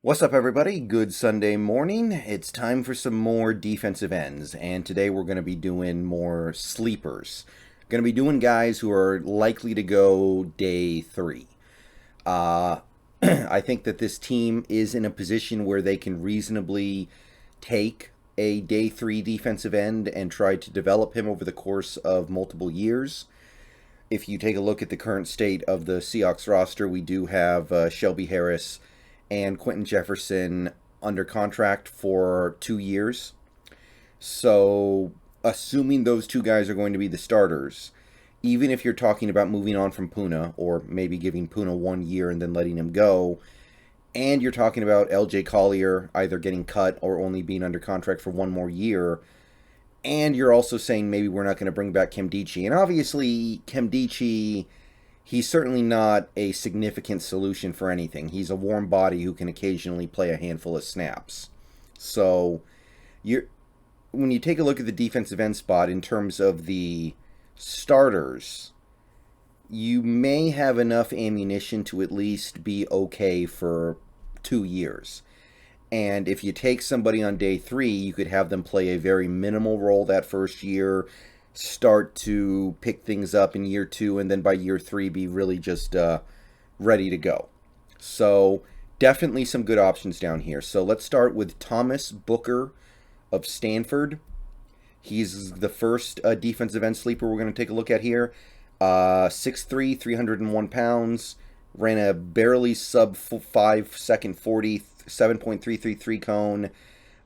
What's up, everybody? Good Sunday morning. It's time for some more defensive ends, and today we're going to be doing more sleepers. Going to be doing guys who are likely to go day three. Uh, I think that this team is in a position where they can reasonably take a day three defensive end and try to develop him over the course of multiple years. If you take a look at the current state of the Seahawks roster, we do have Shelby Harris and Quentin Jefferson under contract for 2 years. So, assuming those two guys are going to be the starters, even if you're talking about moving on from Puna, or maybe giving Puna 1 year and then letting him go, and you're talking about LJ Collier either getting cut or only being under contract for 1 more year, and you're also saying maybe we're not going to bring back Nkemdiche. And obviously, Nkemdiche, he's certainly not a significant solution for anything. He's a warm body who can occasionally play a handful of snaps. So, you're when you take a look at the defensive end spot in terms of the starters, you may have enough ammunition to at least be okay for 2 years. And if you take somebody on day three, you could have them play a very minimal role that first year, start to pick things up in year two, and then by year three be really just ready to go. So definitely some good options down here. So let's start with Thomas Booker of Stanford. He's the first defensive end sleeper we're going to take a look at here. 6'3", 301 pounds, ran a barely sub 5 second 40, 7.333 cone,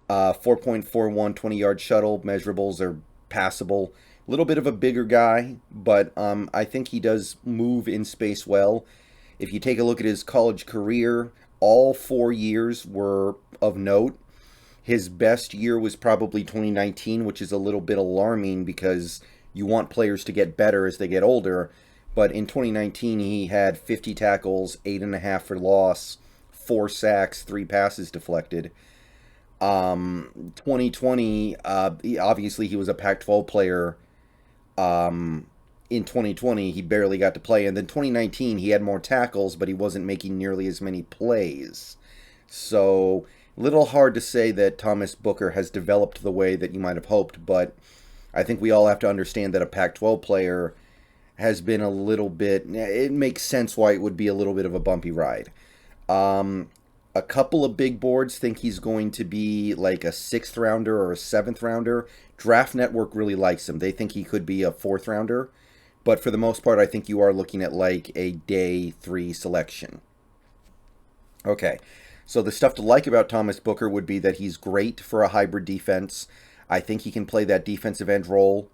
4.41 20-yard shuttle. Measurables are passable. A little bit of a bigger guy, but I think he does move in space well. If you take a look at his college career, all 4 years were of note. His best year was probably 2019, which is a little bit alarming because you want players to get better as they get older. But in 2019, he had 50 tackles, 8.5 for loss, 4 sacks, 3 passes deflected. 2020, obviously he was a Pac-12 player. In 2020, he barely got to play. And then 2019, he had more tackles, but he wasn't making nearly as many plays. So, little hard to say that Thomas Booker has developed the way that you might have hoped, but I think we all have to understand that a Pac-12 player has been a little bit... It makes sense why it would be a little bit of a bumpy ride. A couple of big boards think he's going to be like a 6th rounder or a 7th rounder. Draft Network really likes him. They think he could be a 4th rounder. But for the most part, I think you are looking at like a day 3 selection. Okay, so the stuff to like about Thomas Booker would be that he's great for a hybrid defense. I think he can play that defensive end role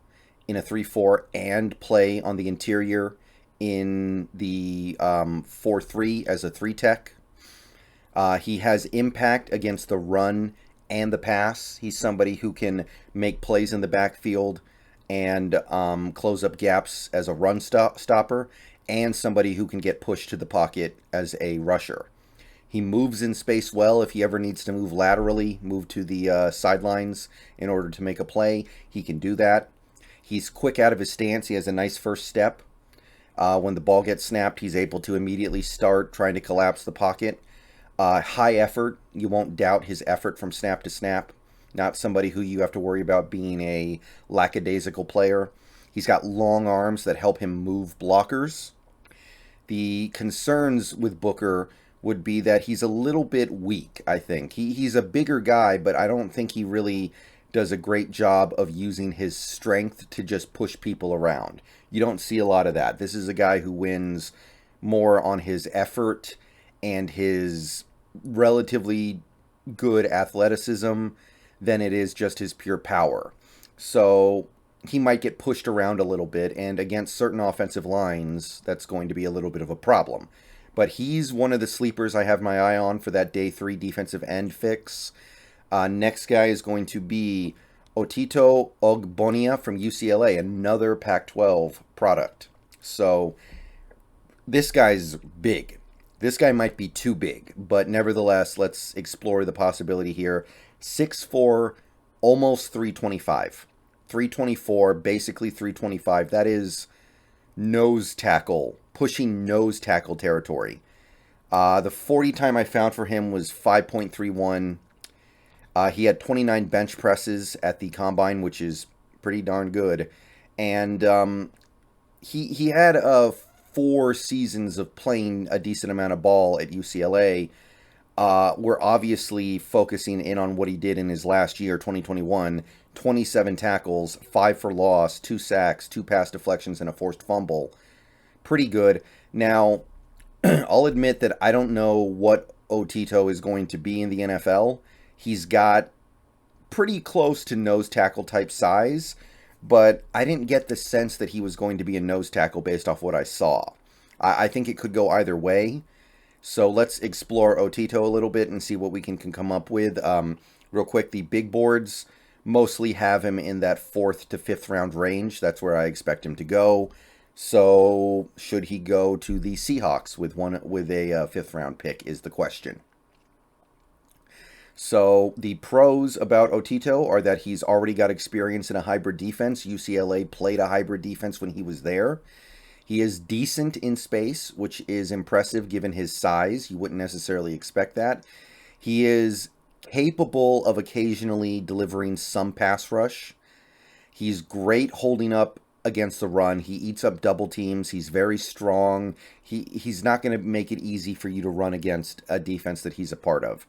in a 3-4 and play on the interior in the 4-3 as a 3-tech. He has impact against the run and the pass. He's somebody who can make plays in the backfield and close up gaps as a run stopper, and somebody who can get pushed to the pocket as a rusher. He moves in space well. If he ever needs to move laterally, move to the sidelines in order to make a play, he can do that. He's quick out of his stance. He has a nice first step. When the ball gets snapped, he's able to immediately start trying to collapse the pocket. High effort. You won't doubt his effort from snap to snap. Not somebody who you have to worry about being a lackadaisical player. He's got long arms that help him move blockers. The concerns with Booker would be that he's a little bit weak, I think. He's a bigger guy, but I don't think he really does a great job of using his strength to just push people around. You don't see a lot of that. This is a guy who wins more on his effort and his relatively good athleticism than it is just his pure power. So he might get pushed around a little bit, and against certain offensive lines, that's going to be a little bit of a problem. But he's one of the sleepers I have my eye on for that day 3 defensive end fix. Next guy is going to be Otito Ogbonia from UCLA, another Pac-12 product. So this guy's big. This guy might be too big, but nevertheless, let's explore the possibility here. 6'4", almost 325. 324, basically 325. That is nose tackle, pushing nose tackle territory. The 40 time I found for him was 5.31. He had 29 bench presses at the combine, which is pretty darn good. And he had 4 seasons of playing a decent amount of ball at UCLA. We're obviously focusing in on what he did in his last year, 2021. 27 tackles, 5 for loss, 2 sacks, 2 pass deflections, and a forced fumble. Pretty good. Now, I'll admit that I don't know what Otito is going to be in the NFL. He's got pretty close to nose tackle type size, but I didn't get the sense that he was going to be a nose tackle based off what I saw. I think it could go either way. So let's explore Otito a little bit and see what we can come up with. Real quick, the big boards mostly have him in that 4th to 5th round range. That's where I expect him to go. So should he go to the Seahawks with a 5th round pick is the question. So the pros about Otito are that he's already got experience in a hybrid defense. UCLA played a hybrid defense when he was there. He is decent in space, which is impressive given his size. You wouldn't necessarily expect that. He is capable of occasionally delivering some pass rush. He's great holding up against the run. He eats up double teams. He's very strong. He's not going to make it easy for you to run against a defense that he's a part of.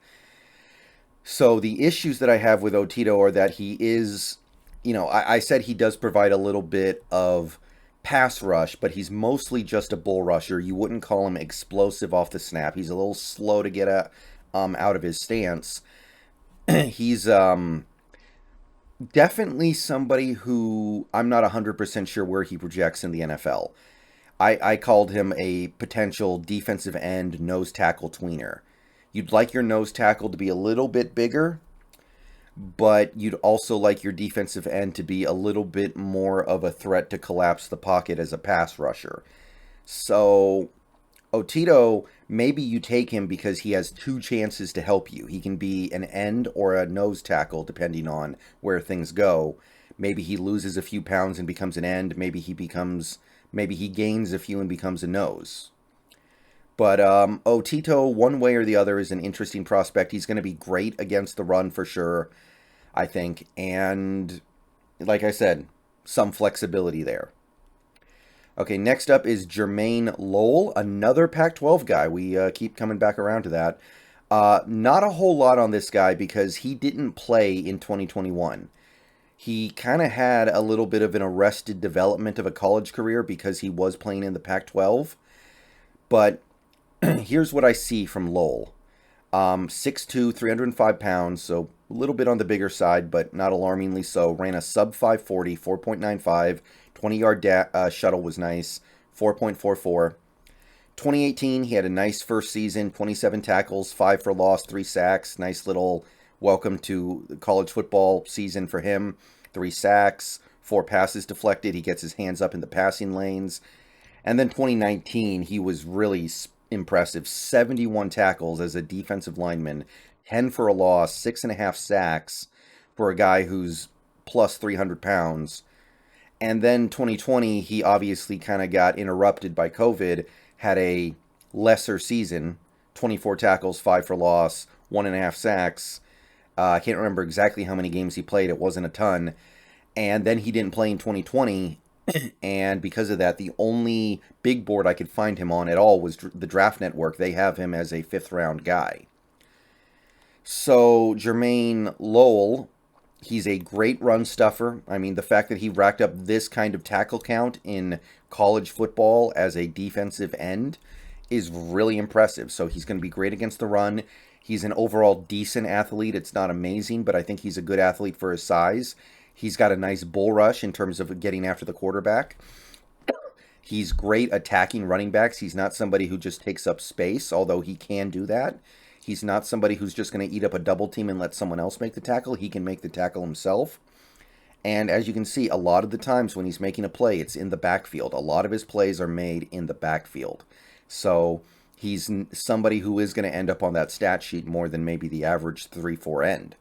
So the issues that I have with Otito are that he is, I said he does provide a little bit of pass rush, but he's mostly just a bull rusher. You wouldn't call him explosive off the snap. He's a little slow to get out of his stance. He's definitely somebody who I'm not 100% sure where he projects in the NFL. I called him a potential defensive end nose tackle tweener. You'd like your nose tackle to be a little bit bigger, but you'd also like your defensive end to be a little bit more of a threat to collapse the pocket as a pass rusher. So Otito, maybe you take him because he has 2 chances to help you. He can be an end or a nose tackle depending on where things go. Maybe he loses a few pounds and becomes an end. Maybe he gains a few and becomes a nose. But Otito, one way or the other, is an interesting prospect. He's going to be great against the run for sure, I think. And like I said, some flexibility there. Okay, next up is Jermaine Lowell, another Pac-12 guy. We keep coming back around to that. Not a whole lot on this guy because he didn't play in 2021. He kind of had a little bit of an arrested development of a college career because he was playing in the Pac-12. But here's what I see from Lowell. 6'2", 305 pounds, so a little bit on the bigger side, but not alarmingly so. Ran a sub 540, 4.95, 20-yard shuttle was nice, 4.44. 2018, he had a nice first season, 27 tackles, 5 for loss, 3 sacks. Nice little welcome to the college football season for him. 3 sacks, 4 passes deflected. He gets his hands up in the passing lanes. And then 2019, he was really impressive. 71 tackles as a defensive lineman, 10 for a loss, 6.5 sacks for a guy who's plus 300 pounds. And then 2020, he obviously kind of got interrupted by COVID, had a lesser season, 24 tackles, 5 for loss, 1.5 sacks. I can't remember exactly how many games he played. It wasn't a ton. And then he didn't play in 2020. And because of that, the only big board I could find him on at all was the Draft Network. They have him as a 5th round guy. So Jermaine Lowell, he's a great run stuffer. I mean, the fact that he racked up this kind of tackle count in college football as a defensive end is really impressive. So he's going to be great against the run. He's an overall decent athlete. It's not amazing, but I think he's a good athlete for his size. He's got a nice bull rush in terms of getting after the quarterback. He's great attacking running backs. He's not somebody who just takes up space, although he can do that. He's not somebody who's just going to eat up a double team and let someone else make the tackle. He can make the tackle himself. And as you can see, a lot of the times when he's making a play, it's in the backfield. A lot of his plays are made in the backfield. So he's somebody who is going to end up on that stat sheet more than maybe the average 3-4 end.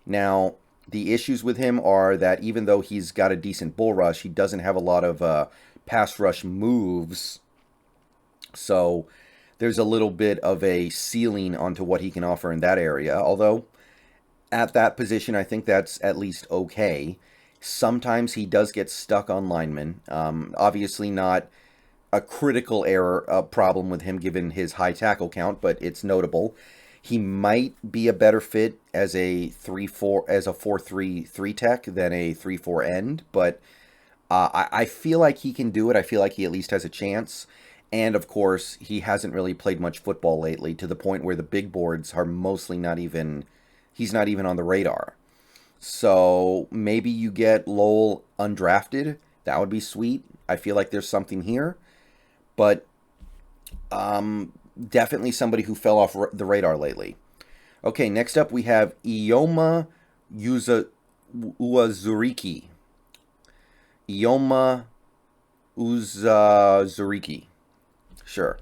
Now, the issues with him are that even though he's got a decent bull rush, he doesn't have a lot of pass rush moves. So there's a little bit of a ceiling onto what he can offer in that area. Although, at that position, I think that's at least okay. Sometimes he does get stuck on linemen. Obviously not a critical error problem with him given his high tackle count, but it's notable. He might be a better fit as a 4-3-3 tech than a 3-4 end, but I feel like he can do it. I feel like he at least has a chance. And of course, he hasn't really played much football lately, to the point where the big boards are mostly not even, he's not even on the radar. So maybe you get Lowell undrafted. That would be sweet. I feel like there's something here. But definitely somebody who fell off the radar lately. Okay, next up we have Ioma Uwazuriki. Ioma Uwazuriki. Sure.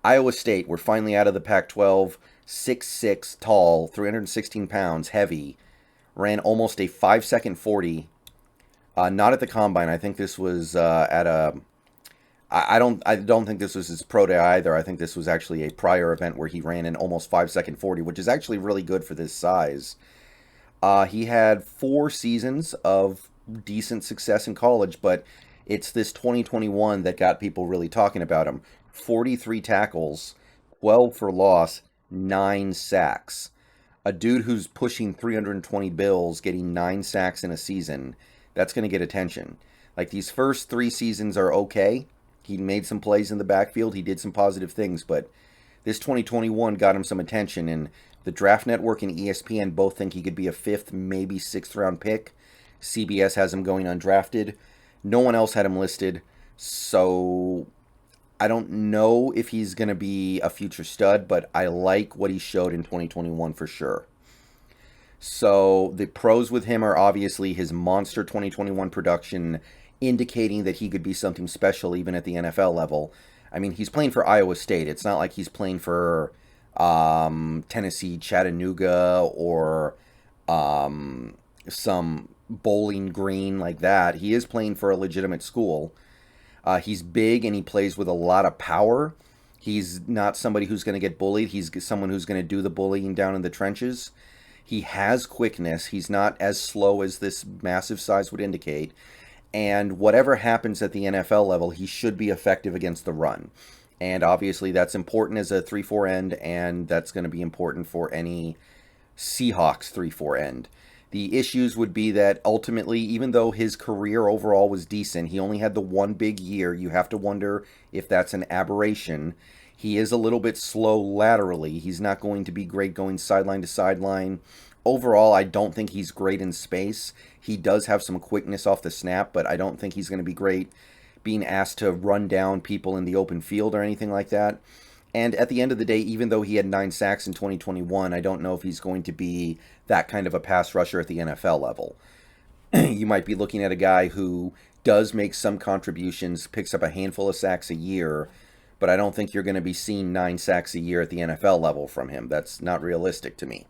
Iowa State, we're finally out of the Pac-12. 6'6", tall, 316 pounds, heavy. Ran almost a 5-second 40. Not at the combine. I think this was at a... I don't think this was his pro day either. I think this was actually a prior event where he ran an almost 5-second 40, which is actually really good for this size. He had 4 seasons of decent success in college, but it's this 2021 that got people really talking about him. 43 tackles, 12 for loss, 9 sacks. A dude who's pushing 320 bills getting 9 sacks in a season, that's going to get attention. Like, these first 3 seasons are okay. He made some plays in the backfield. He did some positive things, but this 2021 got him some attention, and the Draft Network and ESPN both think he could be a 5th, maybe 6th round pick. CBS has him going undrafted. No one else had him listed, so I don't know if he's going to be a future stud, but I like what he showed in 2021 for sure. So the pros with him are obviously his monster 2021 production, indicating that he could be something special even at the NFL level. I mean, he's playing for Iowa State. It's not like he's playing for Tennessee, Chattanooga, or some Bowling Green like that. He is playing for a legitimate school. He's big and he plays with a lot of power. He's not somebody who's going to get bullied. He's someone who's going to do the bullying down in the trenches. He has quickness. He's not as slow as this massive size would indicate. And whatever happens at the NFL level, he should be effective against the run. And obviously that's important as a 3-4 end, and that's going to be important for any Seahawks 3-4 end. The issues would be that ultimately, even though his career overall was decent, he only had the one big year. You have to wonder if that's an aberration. He is a little bit slow laterally. He's not going to be great going sideline to sideline. Overall, I don't think he's great in space. He does have some quickness off the snap, but I don't think he's going to be great being asked to run down people in the open field or anything like that. And at the end of the day, even though he had 9 sacks in 2021, I don't know if he's going to be that kind of a pass rusher at the NFL level. You might be looking at a guy who does make some contributions, picks up a handful of sacks a year, but I don't think you're going to be seeing 9 sacks a year at the NFL level from him. That's not realistic to me.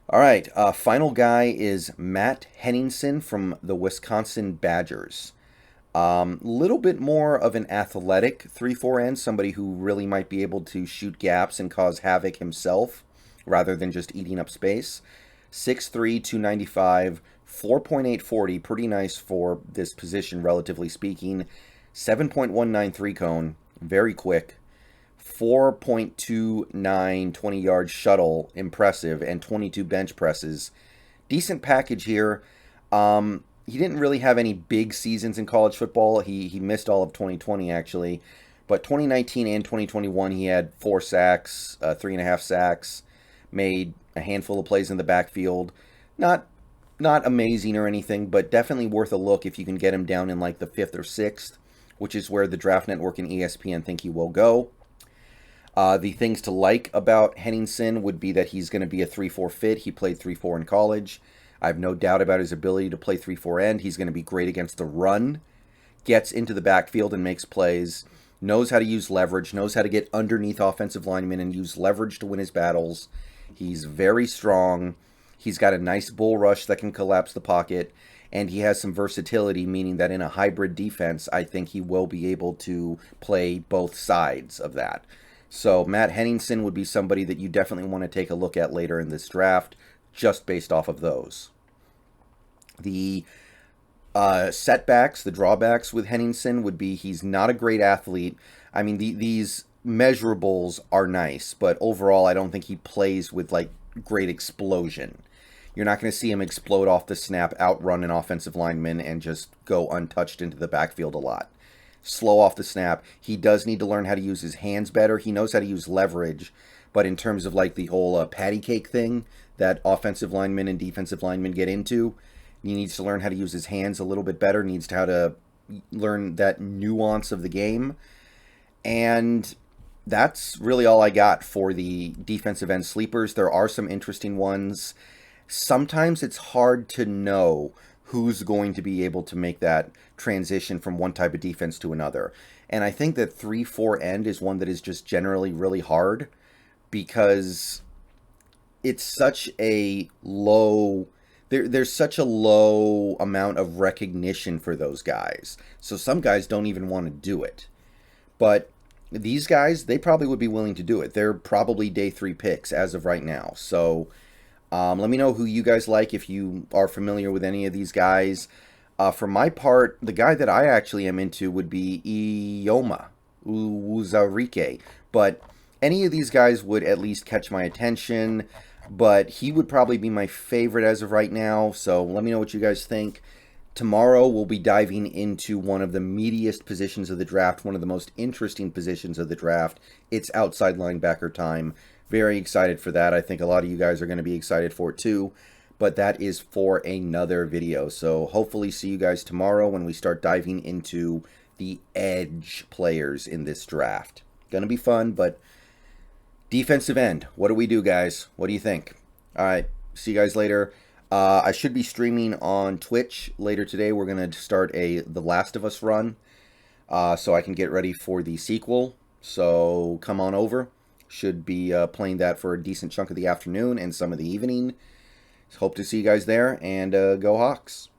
All right, final guy is Matt Henningsen from the Wisconsin Badgers. Little bit more of an athletic 3-4 end, somebody who really might be able to shoot gaps and cause havoc himself rather than just eating up space. 6'3", 295, 4.840, pretty nice for this position relatively speaking. 7.193 cone, very quick. 4.29 20-yard shuttle, impressive, and 22 bench presses. Decent package here. He didn't really have any big seasons in college football. He missed all of 2020, actually. But 2019 and 2021, he had 4 sacks, 3.5 sacks, made a handful of plays in the backfield. Not amazing or anything, but definitely worth a look if you can get him down in like the 5th or 6th, which is where the Draft Network and ESPN think he will go. The things to like about Henningsen would be that he's going to be a 3-4 fit. He played 3-4 in college. I have no doubt about his ability to play 3-4 end. He's going to be great against the run. Gets into the backfield and makes plays. Knows how to use leverage. Knows how to get underneath offensive linemen and use leverage to win his battles. He's very strong. He's got a nice bull rush that can collapse the pocket. And he has some versatility, meaning that in a hybrid defense, I think he will be able to play both sides of that. So Matt Henningsen would be somebody that you definitely want to take a look at later in this draft, just based off of those. The setbacks, the drawbacks with Henningsen would be he's not a great athlete. I mean, these measurables are nice, but overall, I don't think he plays with like great explosion. You're not going to see him explode off the snap, outrun an offensive lineman, and just go untouched into the backfield a lot. Slow off the snap. He does need to learn how to use his hands better. He knows how to use leverage, but in terms of like the whole patty cake thing that offensive linemen and defensive linemen get into, he needs to learn how to use his hands a little bit better, needs to how to learn that nuance of the game. And that's really all I got for the defensive end sleepers. There are some interesting ones. Sometimes it's hard to know who's going to be able to make that transition from one type of defense to another. And I think that 3-4 end is one that is just generally really hard because it's such a low... There's such a low amount of recognition for those guys. So some guys don't even want to do it. But these guys, they probably would be willing to do it. They're probably day 3 picks as of right now. So let me know who you guys like if you are familiar with any of these guys. For my part, the guy that I actually am into would be Ioma Uzarike. But any of these guys would at least catch my attention. But he would probably be my favorite as of right now. So let me know what you guys think. Tomorrow we'll be diving into one of the meatiest positions of the draft, one of the most interesting positions of the draft. It's outside linebacker time. Very excited for that. I think a lot of you guys are going to be excited for it too. But that is for another video. So hopefully see you guys tomorrow when we start diving into the edge players in this draft. Gonna be fun, but defensive end. What do we do, guys? What do you think? All right. See you guys later. I should be streaming on Twitch later today. We're going to start a The Last of Us run so I can get ready for the sequel. So come on over. Should be playing that for a decent chunk of the afternoon and some of the evening. Hope to see you guys there, and go Hawks.